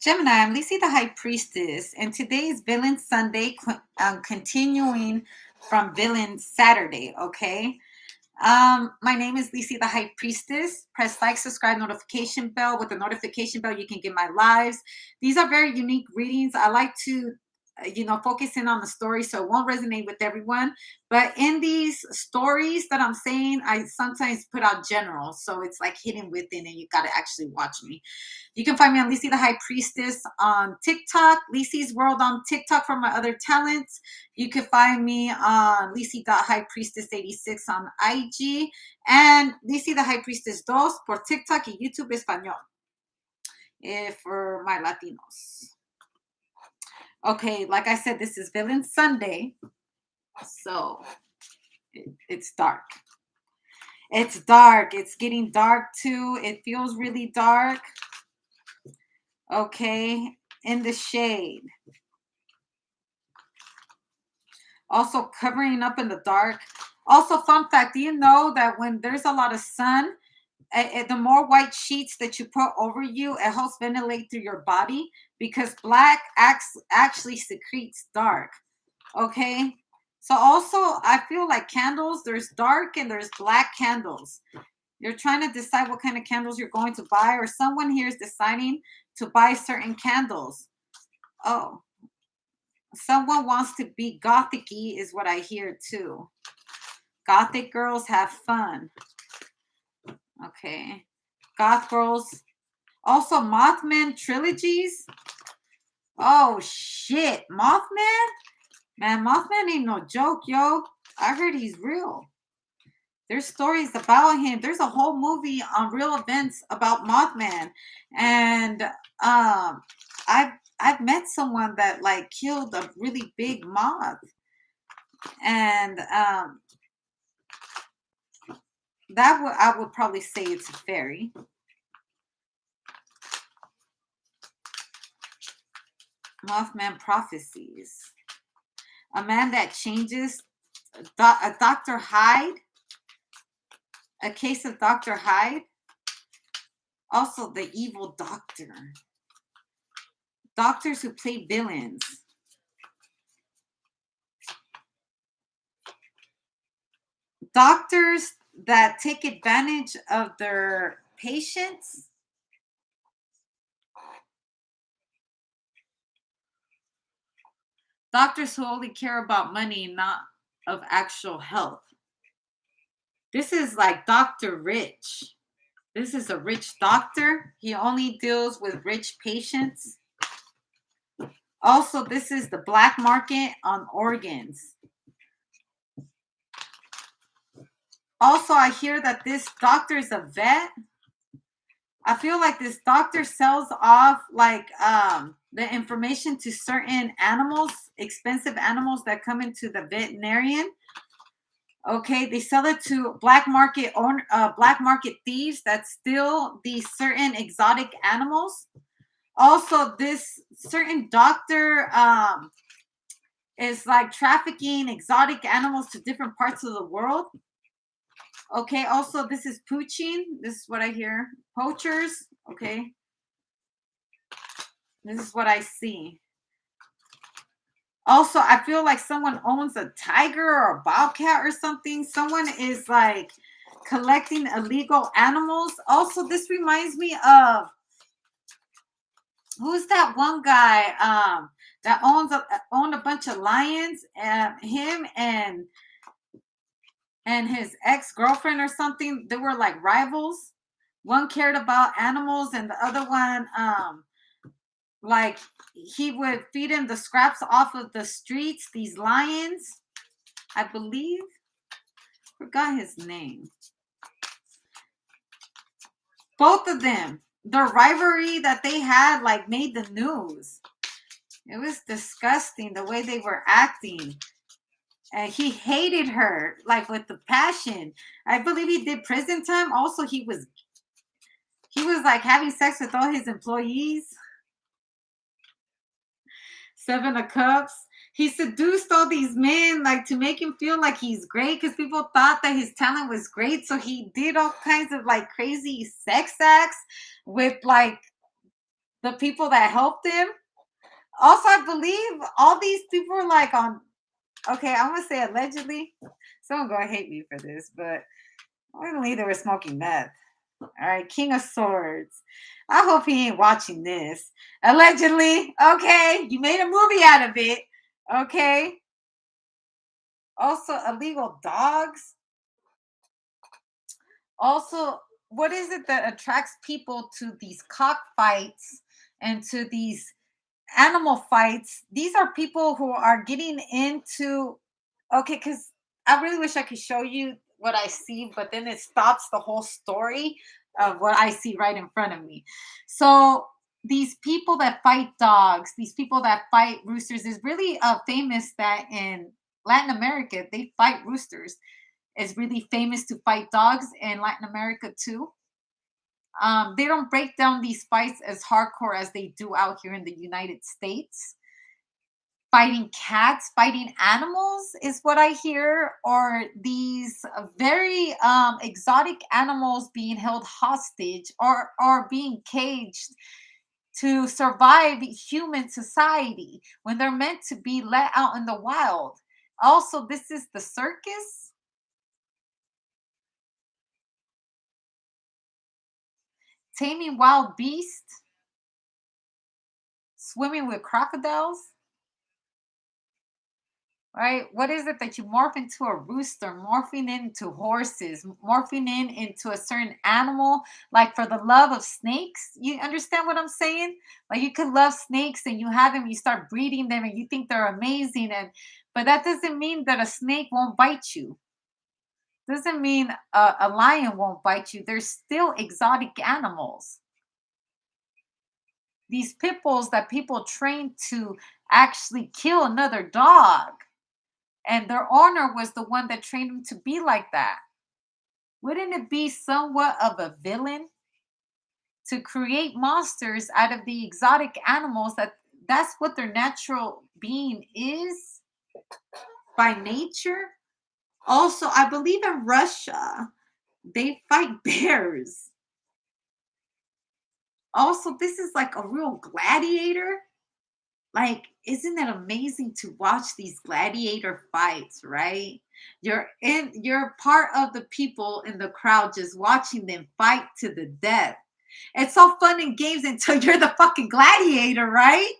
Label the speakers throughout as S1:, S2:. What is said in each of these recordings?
S1: Gemini, I'm Lisi the High Priestess, and today is Villain Sunday, continuing from Villain Saturday, okay? My name is Lisi the High Priestess. Press like, subscribe, notification bell. With the notification bell, you can get my lives. These are very unique readings. I like to focus in on the story so it won't resonate with everyone. But in these stories that I'm saying, I sometimes put out general. So it's like hidden within, and you got to actually watch me. You can find me on Lisi the High Priestess on TikTok, Lisi's World on TikTok for my other talents. You can find me on Lisi.HighPriestess86 on IG and Lisi the High Priestess 2 por TikTok y YouTube Español for my Latinos. Okay, like I said, this is Villain Sunday, so it's dark. It's dark. It's getting dark too. It feels really dark. Okay, in the shade. Also covering up in the dark. Also, fun fact, do you know that when there's a lot of sun, the more white sheets that you put over you, it helps ventilate through your body because black actually secretes dark. Okay. So also, I feel like candles, there's dark and there's black candles. You're trying to decide what kind of candles you're going to buy, or someone here is deciding to buy certain candles. Oh, someone wants to be gothic-y is what I hear too. Gothic girls have fun. Okay. Goth girls. Also, Mothman trilogies. Oh, shit. Mothman? Man, Mothman ain't no joke, yo. I heard he's real. There's stories about him. There's a whole movie on real events about Mothman. And I've met someone that like killed a really big moth. And I would probably say it's a fairy. Mothman prophecies. A man that changes. Dr. Hyde. A case of Dr. Hyde. Also, the evil doctor. Doctors who play villains. Doctors that take advantage of their patients. Doctors who only care about money, not of actual health. This is like Dr. Rich. This is a rich doctor. He only deals with rich patients. Also, this is the black market on organs. Also, I hear that this doctor is a vet. I feel like this doctor sells off like the information to certain animals, expensive animals that come into the veterinarian. Okay, they sell it to black market thieves that steal these certain exotic animals. Also, this certain doctor is like trafficking exotic animals to different parts of the world. Okay, also this is poaching. This is what I hear. Poachers. Okay. This is what I see. Also, I feel like someone owns a tiger or a bobcat or something. Someone is like collecting illegal animals. Also, this reminds me of who's that one guy that owned a bunch of lions, him and his ex-girlfriend or something. They were like rivals. One cared about animals and the other one like he would feed him the scraps off of the streets, these lions, I believe. Forgot his name. Both of them, the rivalry that they had like made the news. It was disgusting the way they were acting. And he hated her like with the passion. I believe he did prison time. Also, he was like having sex with all his employees. Seven of Cups. He seduced all these men like to make him feel like he's great because people thought that his talent was great. So he did all kinds of like crazy sex acts with like the people that helped him. Also, I believe all these people were like on. Okay, I'm gonna say allegedly. Someone gonna hate me for this, but I believe they were smoking meth. All right, King of Swords. I hope he ain't watching this. Allegedly, okay, you made a movie out of it. Okay. Also, illegal dogs. Also, what is it that attracts people to these cockfights and to these animal fights? These are people who are getting into, okay, because I really wish I could show you what I see, but then it stops the whole story of what I see right in front of me. So these people that fight dogs, these people that fight roosters, is really famous that in Latin America they fight roosters. It's really famous to fight dogs in Latin America too. They don't break down these fights as hardcore as they do out here in the United States. Fighting cats, fighting animals is what I hear, or these very exotic animals being held hostage or being caged to survive human society when they're meant to be let out in the wild. Also, this is the circus, taming wild beasts, swimming with crocodiles. Right? What is it that you morph into a rooster, morphing into horses, morphing into a certain animal, like for the love of snakes? You understand what I'm saying? Like you could love snakes and you have them, you start breeding them and you think they're amazing, and but that doesn't mean that a snake won't bite you. Doesn't mean a lion won't bite you. They're still exotic animals. These pit bulls that people train to actually kill another dog, and their owner was the one that trained him to be like that. Wouldn't it be somewhat of a villain to create monsters out of the exotic animals that's what their natural being is by nature? Also, I believe in Russia, they fight bears. Also, this is like a real gladiator. Like, isn't it amazing to watch these gladiator fights, right? You're part of the people in the crowd just watching them fight to the death. It's all fun and games until you're the fucking gladiator, right?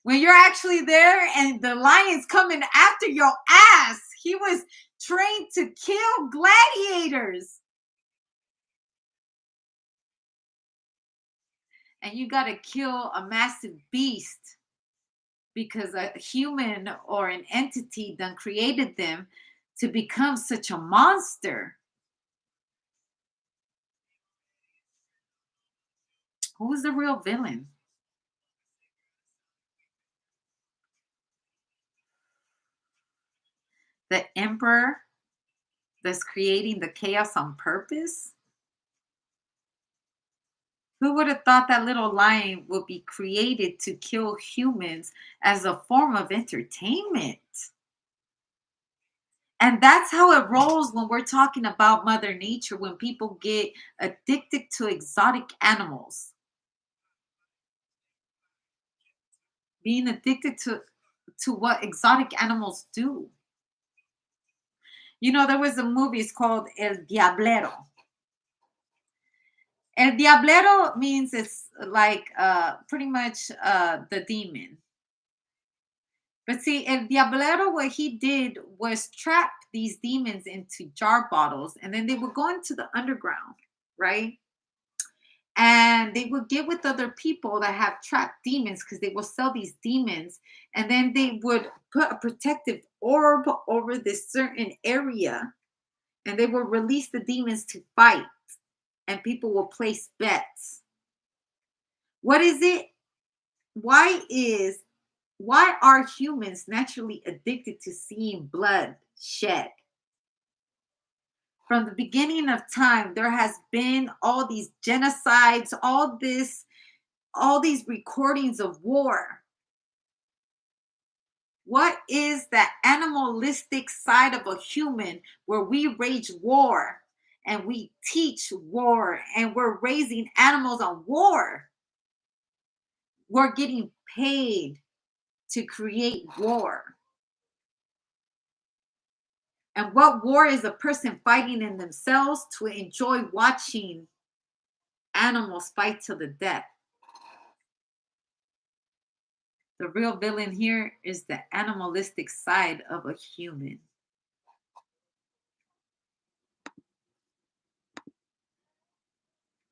S1: When you're actually there and the lion's coming after your ass. He was trained to kill gladiators. And you got to kill a massive beast because a human or an entity done created them to become such a monster. Who's the real villain? The emperor that's creating the chaos on purpose? Who would have thought that little lion would be created to kill humans as a form of entertainment? And that's how it rolls when we're talking about Mother Nature, when people get addicted to exotic animals. Being addicted to what exotic animals do. You know, there was a movie, it's called El Diablero. El Diablero means it's like pretty much the demon. But see, El Diablero, what he did was trap these demons into jar bottles, and then they would go into the underground, right? And they would get with other people that have trapped demons because they will sell these demons, and then they would put a protective orb over this certain area, and they will release the demons to fight, and people will place bets. What is it? Why is why are humans naturally addicted to seeing blood shed? From the beginning of time, there has been all these genocides, all these recordings of war. What is that animalistic side of a human where we wage war and we teach war and we're raising animals on war? We're getting paid to create war. And what war is a person fighting in themselves to enjoy watching animals fight to the death. The real villain here is the animalistic side of a human.